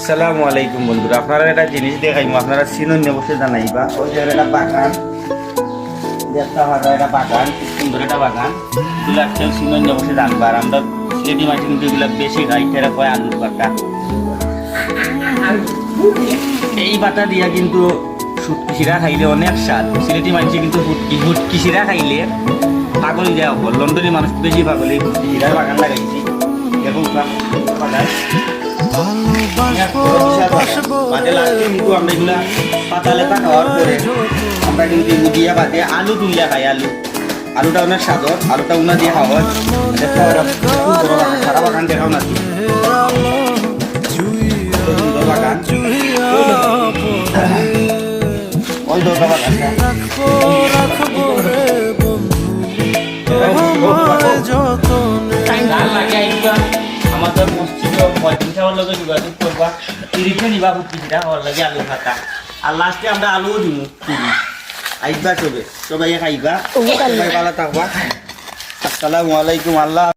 আসসালামু আলাইকুম বন্ধুরা, আপনারা একটা জিনিস দেখাইমু, আপনারা চিনন্য বসে জানাইবা। ওই যে একটা বাগান দেখতে পারা, একটা বাগান, সুন্দর একটা বাগান। এগুলা কেউ চিনন্য বসে জানবা। আর আমরা সিলেটি মাছ কিন্তু এগুলা বেশি খাই, এরা কয় আলুর পাতা। এই পাতা দিয়া কিন্তু সুটকিসিরা খাইলে অনেক স্বাদ। সিলেটি মাছ কিন্তু হুটকিসিরা খাইলে পাগল দেওয়া হল। লন্ডনের মানুষ বেশি পাগল এই হুটকিসিরার বাগান লাগাইছি। দেখুন বাগান কিন্তু আমরা এগুলা পাতা লেখা খাওয়ার পরে আমরা কিন্তু দিয়া বাদে আলু তুলিয়া খাই। আলুটা অনেক স্বাদর, আলুটা উনা দিয়ে খাওয়ার সারা বাগান দেখাও না বাগান ওই দোকা বাগানটা আমাদের মসজিদে পয়সা লগে যোগাযোগ করবা, তিরিশে নিবা ফুটকিটা হওয়ার লাগে আলু ভাতা। আর লাস্টে আমরা আলুও দিব কিনি। আইবা সবাই খাইবা, সবাই ভালো থাকবা। আসসালামু আলাইকুম। আল্লাহ।